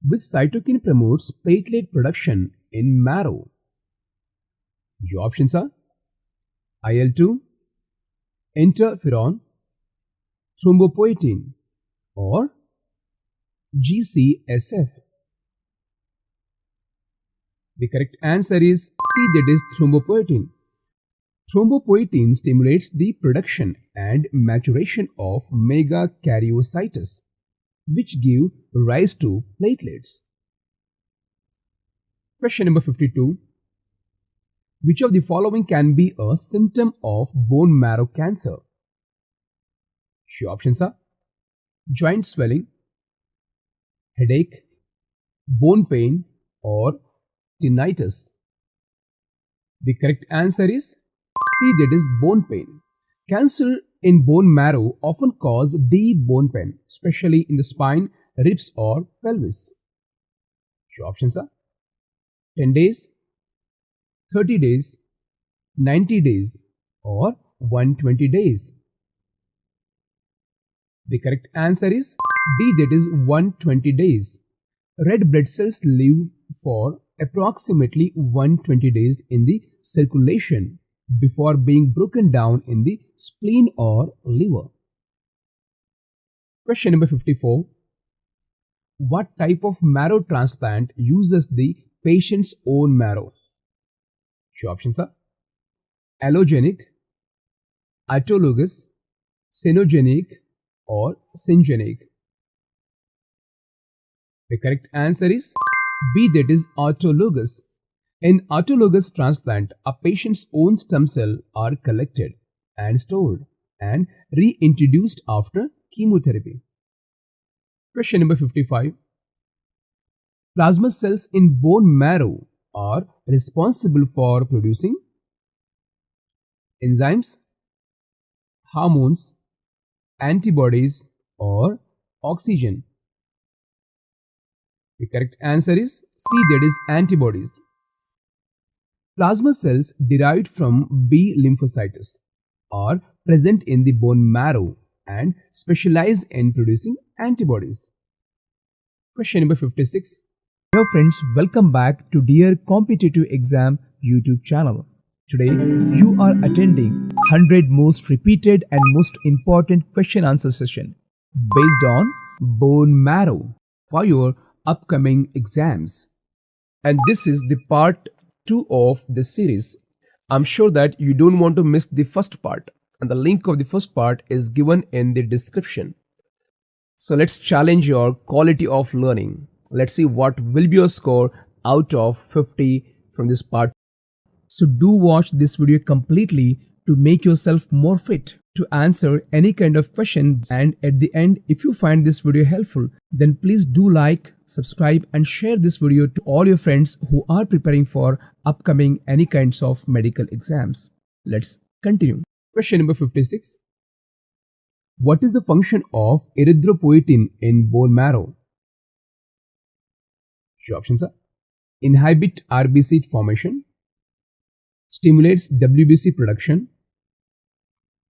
Which cytokine promotes platelet production in marrow? Your options are IL-2, interferon, thrombopoietin, or GCSF. The correct answer is C, that is thrombopoietin. Thrombopoietin stimulates the production and maturation of megakaryocytes, which give rise to platelets. Question number 52. Which of the following can be a symptom of bone marrow cancer? Your options are joint swelling, headache, bone pain, or tinnitus. The correct answer is C, that is bone pain. Cancer in bone marrow often cause deep bone pain, especially in the spine, ribs, or pelvis. Your options are 10 days, 30 days, 90 days, or 120 days. The correct answer is D, that is 120 days. Red blood cells live for approximately 120 days in the circulation before being broken down in the spleen or liver. Question number 54. What type of marrow transplant uses the patient's own marrow? Your options are allogenic, autologous, xenogenic, or syngeneic. The correct answer is B, that is autologous. In autologous transplant, a patient's own stem cells are collected and stored and reintroduced after chemotherapy. Question number 55. Plasma cells in bone marrow are responsible for producing enzymes, hormones, antibodies, or oxygen. The correct answer is C, that is antibodies. Plasma cells derived from B lymphocytes are present in the bone marrow and specialize in producing antibodies. Question number 56. Hello friends, welcome back to Dear Competitive Exam YouTube channel. Today you are attending 100 most repeated and most important question answer session based on bone marrow for your upcoming exams. And this is the part 2 of the series. I'm sure that you don't want to miss the first part, and the link of the first part is given in the description. So let's challenge your quality of learning. Let's see what will be your score out of 50 from this part. So do watch this video completely to make yourself more fit to answer any kind of question. And at the end, if you find this video helpful, then please do like, subscribe and share this video to all your friends who are preparing for upcoming any kinds of medical exams. Let's continue. Question number 56. What is the function of erythropoietin in bone marrow? Your options are inhibit RBC formation, stimulates WBC production,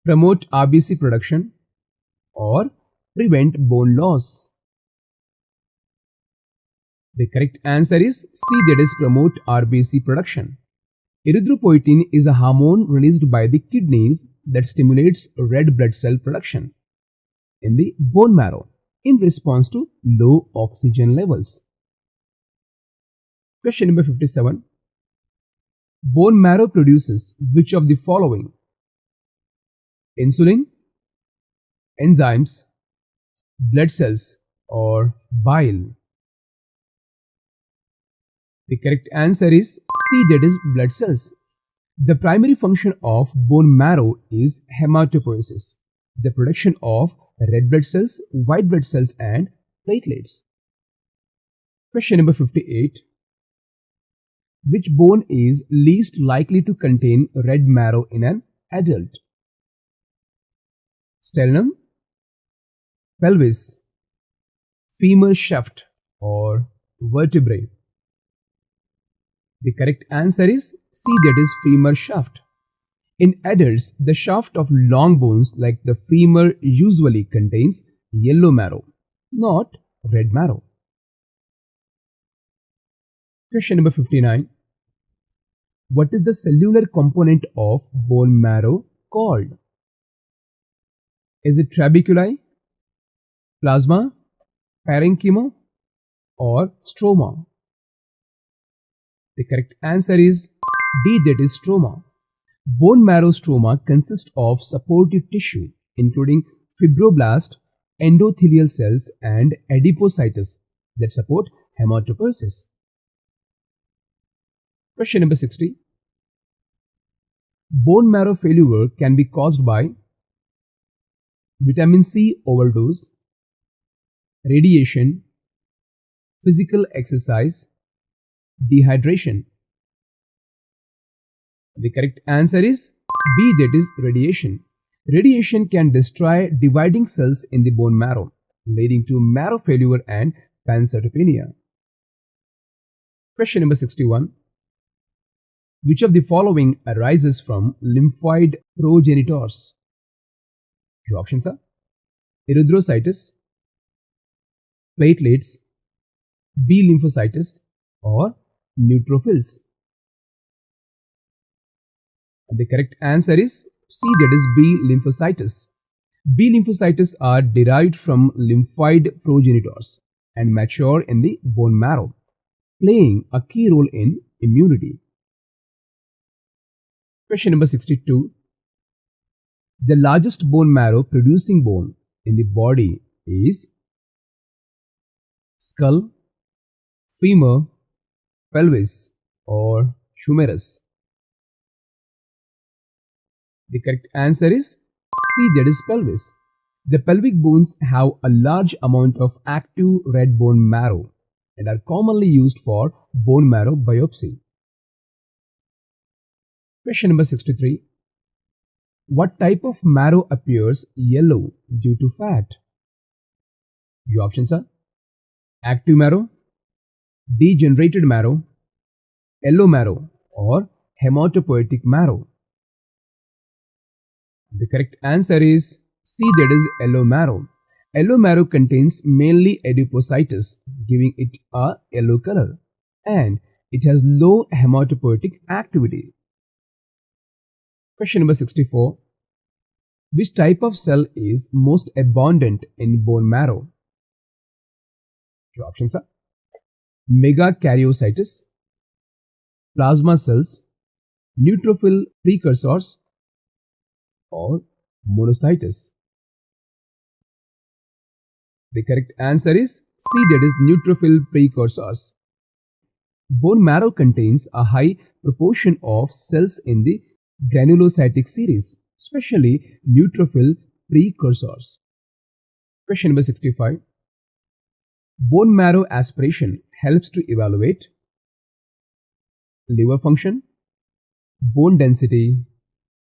promote RBC production, or prevent bone loss. The correct answer is C, that is promote RBC production. Erythropoietin is a hormone released by the kidneys that stimulates red blood cell production in the bone marrow in response to low oxygen levels. Question number 57. Bone marrow produces which of the following? Insulin, enzymes, blood cells, or bile? The correct answer is C, that is blood cells. The primary function of bone marrow is hematopoiesis, the production of red blood cells, white blood cells, and platelets. Question number 58. Which bone is least likely to contain red marrow in an adult? Sternum, pelvis, femur shaft, or vertebrae? The correct answer is C, that is femur shaft. In adults, the shaft of long bones like the femur usually contains yellow marrow, not red marrow. Question number 59. What is the cellular component of bone marrow called? Is it trabeculi, plasma, parenchyma, or stroma? The correct answer is D, that is stroma. Bone marrow stroma consists of supportive tissue including fibroblast, endothelial cells and adipocytes that support hematopoiesis. Question number 60. Bone marrow failure can be caused by vitamin C overdose, radiation, physical exercise, dehydration. The correct answer is B, that is radiation. Radiation can destroy dividing cells in the bone marrow, leading to marrow failure and pancytopenia. Question number 61. Which of the following arises from lymphoid progenitors? Your options are erythrocytes, platelets, B lymphocytes, or neutrophils. The correct answer is C, that is B lymphocytes. B lymphocytes are derived from lymphoid progenitors and mature in the bone marrow, playing a key role in immunity. Question number 62. The largest bone marrow producing bone in the body is skull, femur, pelvis, or humerus. The correct answer is C, that is pelvis. The pelvic bones have a large amount of active red bone marrow and are commonly used for bone marrow biopsy. Question number 63. What type of marrow appears yellow due to fat? Your options are active marrow, degenerated marrow, yellow marrow, or hematopoietic marrow. The correct answer is C, that is yellow marrow. Yellow marrow contains mainly adipocytes, giving it a yellow color, and it has low hematopoietic activity. Question number 64. Which type of cell is most abundant in bone marrow? Your options are megakaryocytes, plasma cells, neutrophil precursors, or monocytes. The correct answer is C, that is neutrophil precursors. Bone marrow contains a high proportion of cells in the granulocytic series, especially neutrophil precursors. Question number 65. Bone marrow aspiration helps to evaluate liver function, bone density,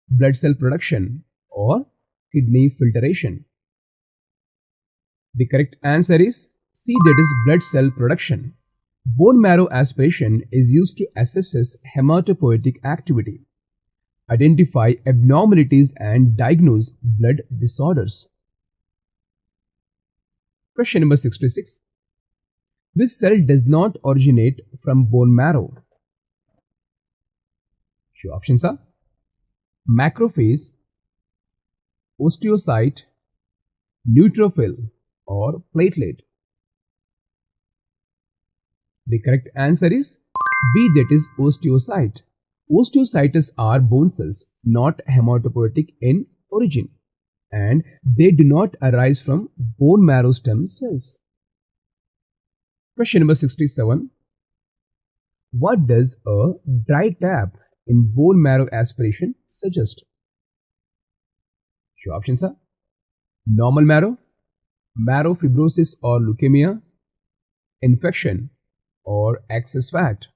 blood cell production, or kidney filtration. The correct answer is C, that is blood cell production. Bone marrow aspiration is used to assess hematopoietic activity, identify abnormalities and diagnose blood disorders. Question number 66. Which cell does not originate from bone marrow? Your options are macrophage, osteocyte, neutrophil, or platelet. The correct answer is B, that is osteocyte. Osteocytes are bone cells, not hematopoietic in origin, and they do not arise from bone marrow stem cells. Question number 67. What does a dry tap in bone marrow aspiration suggest? Your options are normal marrow, marrow fibrosis or leukemia, infection, or excess fat.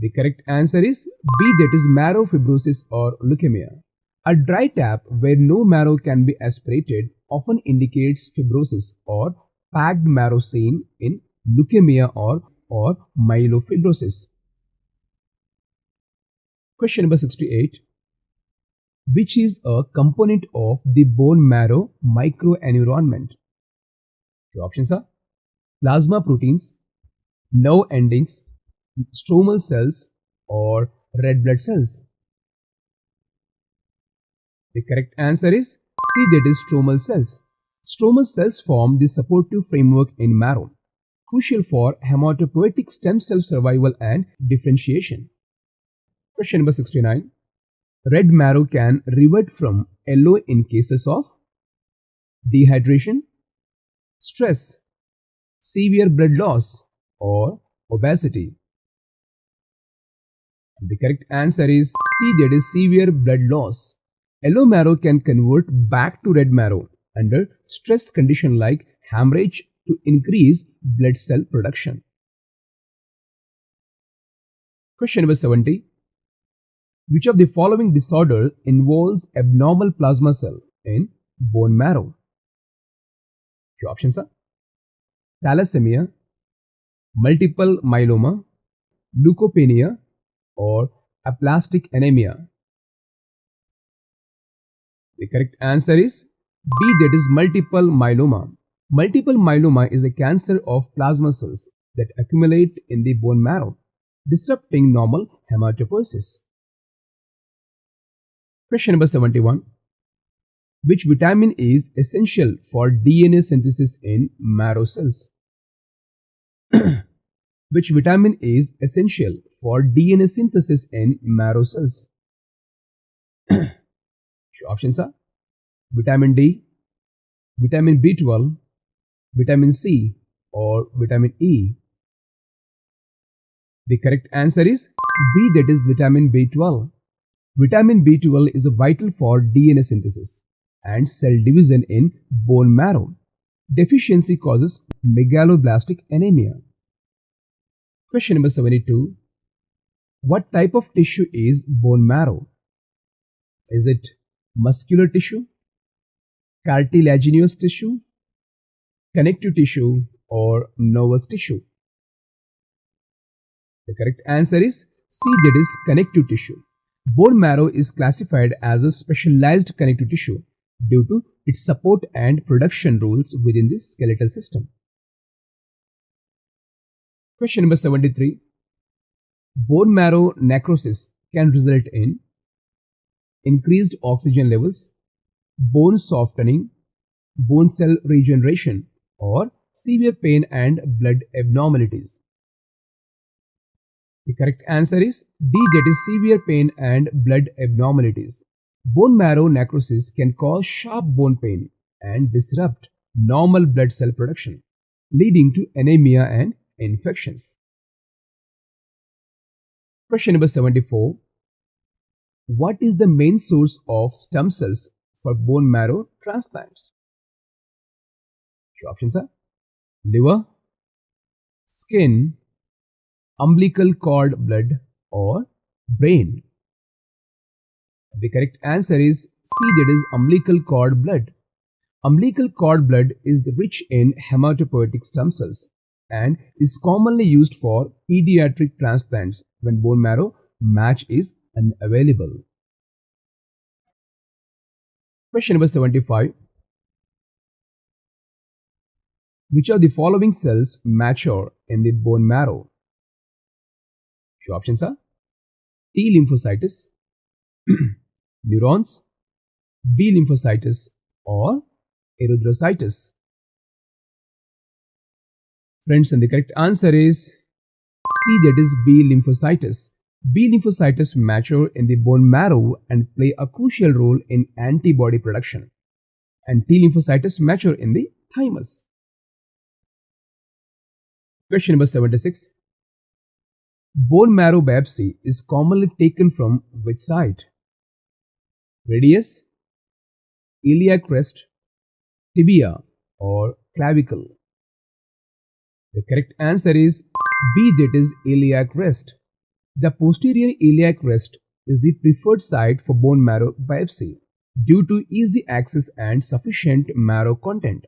The correct answer is B, that is marrow fibrosis or leukemia. A dry tap where no marrow can be aspirated often indicates fibrosis or packed marrow seen in leukemia or myelofibrosis. Question number 68. Which is a component of the bone marrow microenvironment? Your options are plasma proteins, nerve endings, stromal cells, or red blood cells? The correct answer is C, that is stromal cells. Stromal cells form the supportive framework in marrow, crucial for hematopoietic stem cell survival and differentiation. Question number 69. Red marrow can revert from yellow in cases of dehydration, stress, severe blood loss, or obesity. The correct answer is C, that is severe blood loss. Yellow marrow can convert back to red marrow under stress condition like hemorrhage to increase blood cell production. Question number 70. Which of the following disorder involves abnormal plasma cell in bone marrow? Your options are thalassemia, multiple myeloma, leukopenia, or aplastic anemia. The correct answer is B, that is multiple myeloma. Multiple myeloma is a cancer of plasma cells that accumulate in the bone marrow, disrupting normal hematopoiesis. Question number 71. Which vitamin is essential for DNA synthesis in marrow cells? Which vitamin is essential for DNA synthesis in marrow cells? Options are vitamin D, vitamin B12, vitamin C, or vitamin E. The correct answer is B, that is vitamin B12. Vitamin B12 is vital for DNA synthesis and cell division in bone marrow. Deficiency causes megaloblastic anemia. Question number 72. What type of tissue is bone marrow? Is it muscular tissue, cartilaginous tissue, connective tissue, or nervous tissue? The correct answer is C, that is connective tissue. Bone marrow is classified as a specialized connective tissue due to its support and production roles within the skeletal system. Question number 73. Bone marrow necrosis can result in increased oxygen levels, bone softening, bone cell regeneration, or severe pain and blood abnormalities. The correct answer is D, that is severe pain and blood abnormalities. Bone marrow necrosis can cause sharp bone pain and disrupt normal blood cell production, leading to anemia and infections. Question number 74. What is the main source of stem cells for bone marrow transplants? Your options are liver, skin, umbilical cord blood, or brain. The correct answer is C, that is umbilical cord blood. Umbilical cord blood is rich in hematopoietic stem cells and is commonly used for pediatric transplants when bone marrow match is unavailable. Question number 75. Which of the following cells mature in the bone marrow? Your options are T lymphocytes, neurons, B lymphocytes, or erythrocytes. Friends, and the correct answer is C, that is B lymphocytes. B lymphocytes mature in the bone marrow and play a crucial role in antibody production, and T lymphocytes mature in the thymus. Question number 76. Bone marrow biopsy is commonly taken from which side? Radius, iliac crest, tibia, or clavicle? The correct answer is B, that is iliac crest. The posterior iliac crest is the preferred site for bone marrow biopsy due to easy access and sufficient marrow content.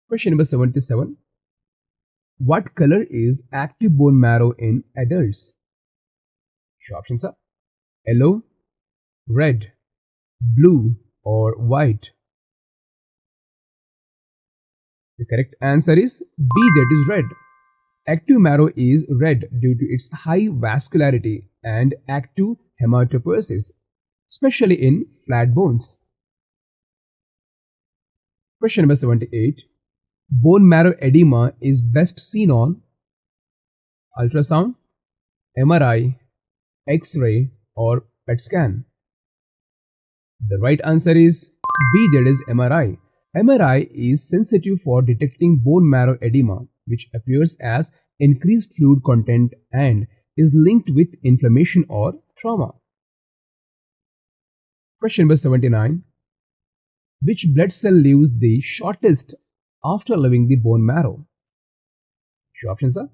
Question number 77. What color is active bone marrow in adults? Options are yellow, red, blue, or white. The correct answer is B, that is red. Active marrow is red due to its high vascularity and active hematopoiesis, especially in flat bones. Question number 78. Bone marrow edema is best seen on ultrasound, MRI, X-ray or PET scan. The right answer is B, that is MRI. MRI is sensitive for detecting bone marrow edema, which appears as increased fluid content and is linked with inflammation or trauma. Question number 79. Which blood cell lives the shortest after leaving the bone marrow? Your options are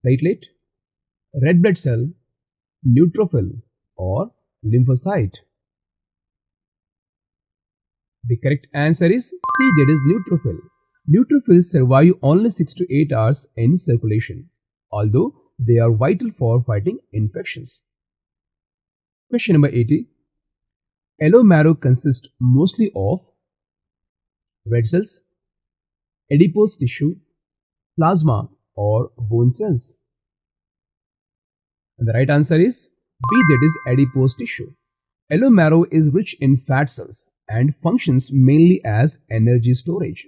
platelet, red blood cell, neutrophil or lymphocyte. The correct answer is C, that is neutrophil. Neutrophils survive only 6 to 8 hours in circulation, although they are vital for fighting infections. Question number 80. Yellow marrow consists mostly of red cells, adipose tissue, plasma or bone cells. And the right answer is B, that is adipose tissue. Yellow marrow is rich in fat cells and functions mainly as energy storage.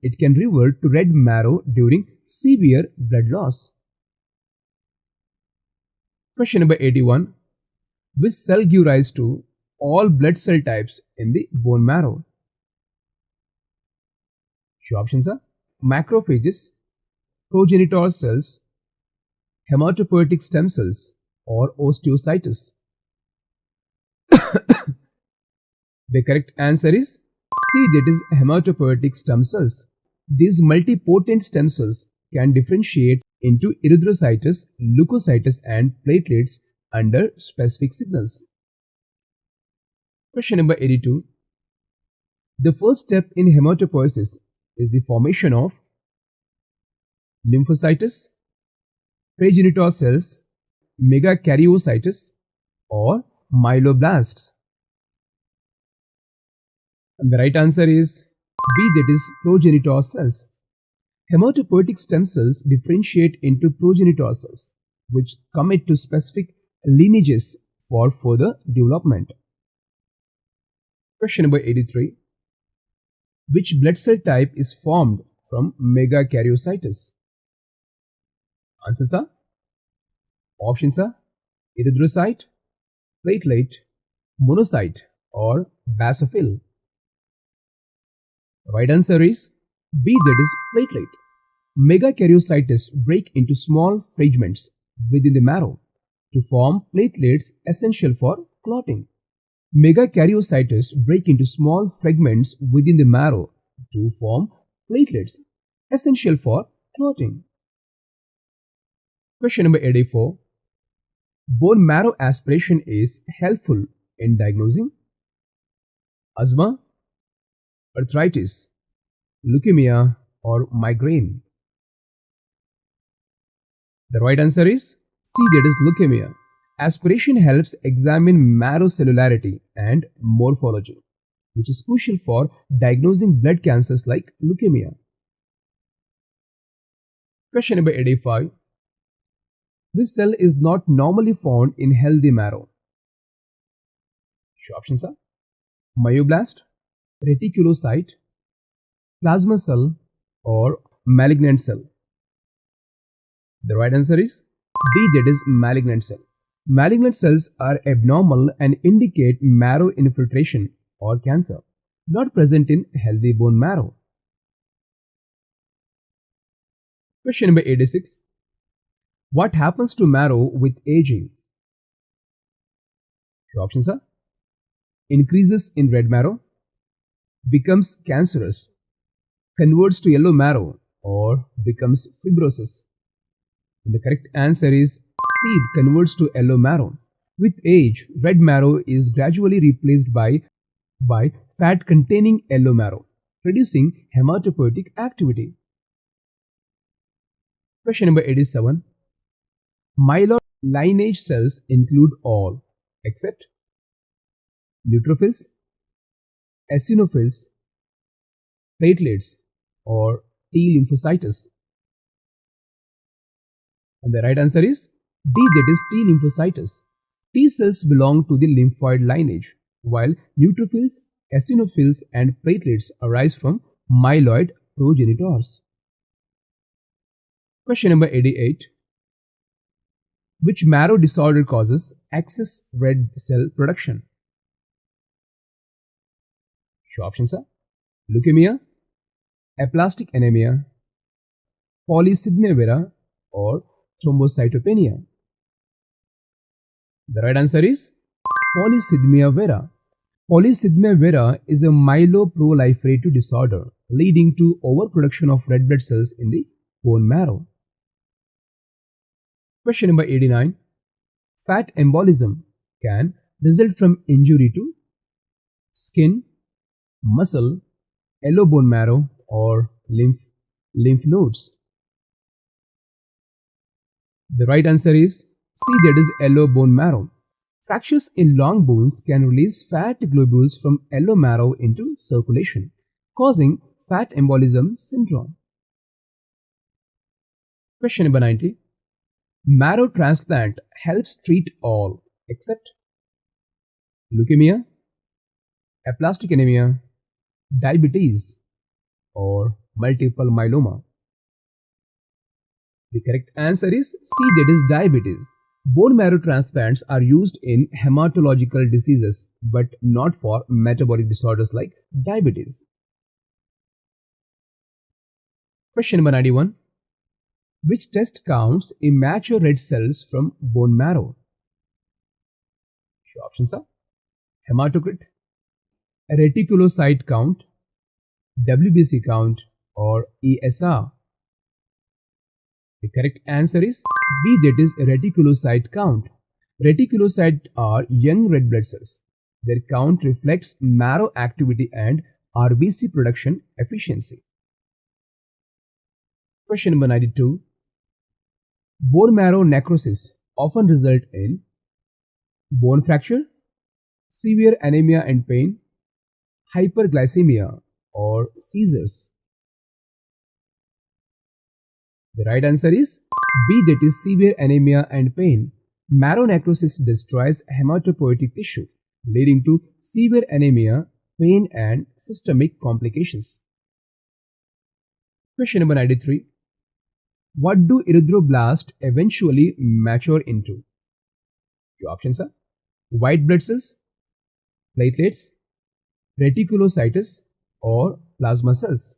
It can revert to red marrow during severe blood loss. Question number 81. Which cell gives rise to all blood cell types in the bone marrow? Your options are macrophages, progenitor cells, hematopoietic stem cells or osteocytes. The correct answer is C, that is hematopoietic stem cells. These multipotent stem cells can differentiate into erythrocytes, leukocytes and platelets under specific signals. Question number 82. The first step in hematopoiesis is the formation of lymphocytes, progenitor cells, megakaryocytes or myeloblasts. And the right answer is B, that is progenitor cells. Hematopoietic stem cells differentiate into progenitor cells, which commit to specific lineages for further development. Question number 83. Which blood cell type is formed from megakaryocytes? Answers are options are erythrocyte, platelet, monocyte or basophil. Right answer is B, that is platelet. Megakaryocytes break into small fragments within the marrow to form platelets essential for clotting. Megakaryocytes break into small fragments within the marrow to form platelets essential for clotting. Question number 84. Bone marrow aspiration is helpful in diagnosing asthma, arthritis, leukemia or migraine. The right answer is C, that is leukemia. Aspiration helps examine marrow cellularity and morphology, which is crucial for diagnosing blood cancers like leukemia. Question number 85. This cell is not normally found in healthy marrow. Your options are myoblast, reticulocyte, plasma cell or malignant cell. The right answer is D, that is malignant cell. Malignant cells are abnormal and indicate marrow infiltration or cancer, not present in healthy bone marrow. Question number 86. What happens to marrow with aging? Your options are increases in red marrow, becomes cancerous, converts to yellow marrow or becomes fibrosis. And the correct answer is C, it converts to yellow marrow. With age, red marrow is gradually replaced by fat-containing yellow marrow, reducing hematopoietic activity. Question number 87. Myeloid lineage cells include all except neutrophils, eosinophils, platelets or T lymphocytes. And the right answer is D, that is T lymphocytes. T cells belong to the lymphoid lineage, while neutrophils, eosinophils, and platelets arise from myeloid progenitors. Question number 88. Which marrow disorder causes excess red cell production? Your options are leukemia, aplastic anemia, polycythemia vera, or thrombocytopenia. The right answer is polycythemia vera. Polycythemia vera is a myeloproliferative disorder leading to overproduction of red blood cells in the bone marrow. Question number 89. Fat embolism can result from injury to skin, muscle, yellow bone marrow, or lymph nodes. The right answer is C, that is yellow bone marrow. Fractures in long bones can release fat globules from yellow marrow into circulation, causing fat embolism syndrome. Question number 90. Marrow transplant helps treat all except leukemia, aplastic anemia, diabetes, or multiple myeloma. The correct answer is C, that is diabetes. Bone marrow transplants are used in hematological diseases but not for metabolic disorders like diabetes. Question number 91. Which test counts immature red cells from bone marrow? Your options are hematocrit, reticulocyte count, WBC count, or ESR. The correct answer is B, that is reticulocyte count. Reticulocytes are young red blood cells. Their count reflects marrow activity and RBC production efficiency. Question number 92. Bone marrow necrosis often result in bone fracture, severe anemia and pain, hyperglycemia, or seizures. The right answer is B, that is severe anemia and pain. Marrow necrosis destroys hematopoietic tissue, leading to severe anemia, pain, and systemic complications. Question number 93. What do erythroblasts eventually mature into? Your options are white blood cells, platelets, reticulocytes, or plasma cells.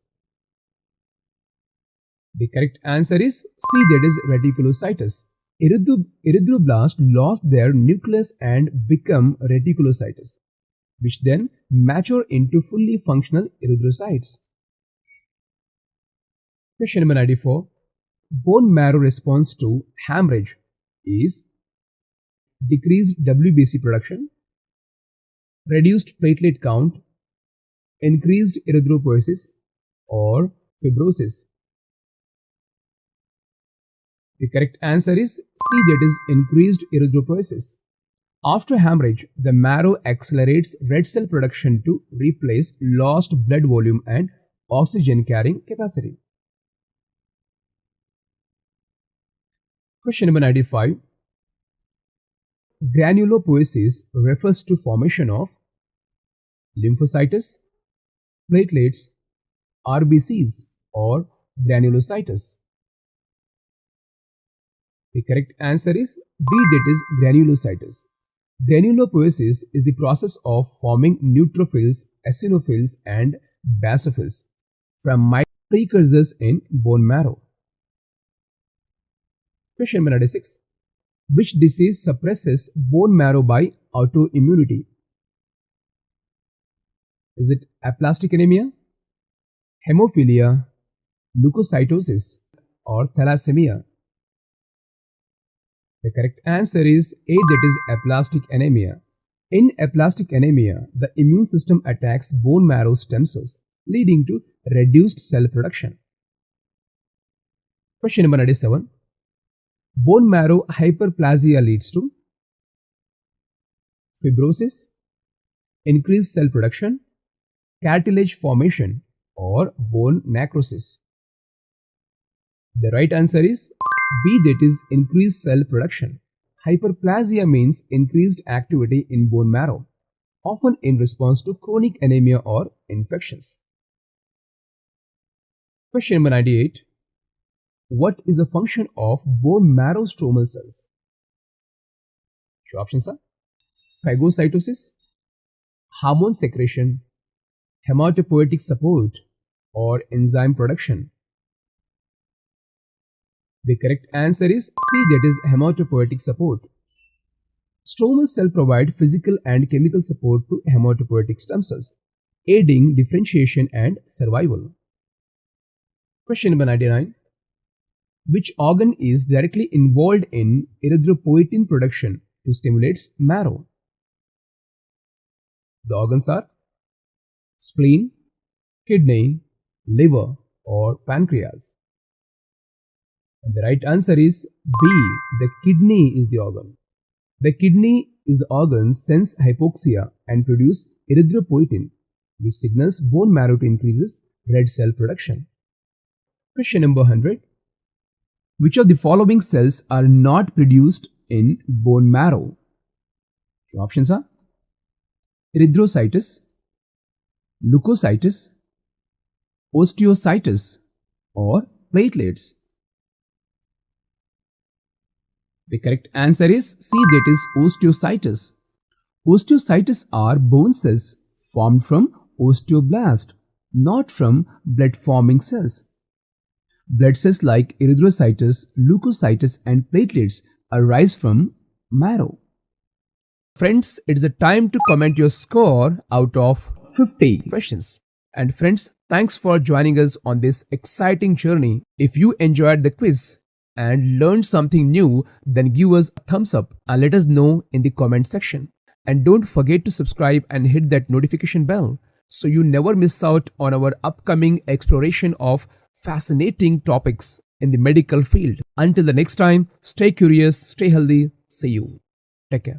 The correct answer is C, that is reticulocytes. Erythroblasts lost their nucleus and become reticulocytes, which then mature into fully functional erythrocytes. Question number 94. Bone marrow response to hemorrhage is decreased WBC production, reduced platelet count, increased erythropoiesis, or fibrosis. The correct answer is C, that is increased erythropoiesis. After hemorrhage, the marrow accelerates red cell production to replace lost blood volume and oxygen carrying capacity. Question number 95. Granulopoiesis refers to formation of lymphocytes, platelets, RBCs, or granulocytes. The correct answer is B, that is granulocytes. Granulopoiesis is the process of forming neutrophils, eosinophils, and basophils from precursors in bone marrow. Question number 96. Which disease suppresses bone marrow by autoimmunity? Is it aplastic anemia, hemophilia, leukocytosis, or thalassemia? The correct answer is A, that is aplastic anemia. In aplastic anemia, the immune system attacks bone marrow stem cells, leading to reduced cell production. Question number 97. Bone marrow hyperplasia leads to fibrosis, increased cell production, cartilage formation, or bone necrosis. The right answer is B. That is increased cell production. Hyperplasia means increased activity in bone marrow, often in response to chronic anemia or infections. Question number 98. What is the function of bone marrow stromal cells? Your options are phagocytosis, hormone secretion, hematopoietic support, or enzyme production. The correct answer is C, that is hematopoietic support. Stromal cells provide physical and chemical support to hematopoietic stem cells, aiding differentiation and survival. Question number 99. Which organ is directly involved in erythropoietin production to stimulate marrow? The organs are spleen, kidney, liver, or pancreas. And the right answer is B. The kidney is the organ. The kidney is the organ sense hypoxia and produce erythropoietin, which signals bone marrow to increases red cell production. Question number 100. Which of the following cells are not produced in bone marrow? The options are erythrocytes, leukocytes, osteocytes, or platelets. The correct answer is C, that is osteocytes. Osteocytes are bone cells formed from osteoblast, not from blood-forming cells. Blood cells like erythrocytes, leukocytes, and platelets arise from marrow. Friends, it is a time to comment your score out of 50 questions. And friends, thanks for joining us on this exciting journey. If you enjoyed the quiz and learned something new, then give us a thumbs up and let us know in the comment section. And don't forget to subscribe and hit that notification bell so you never miss out on our upcoming exploration of fascinating topics in the medical field. Until the next time, stay curious, stay healthy. See you. Take care.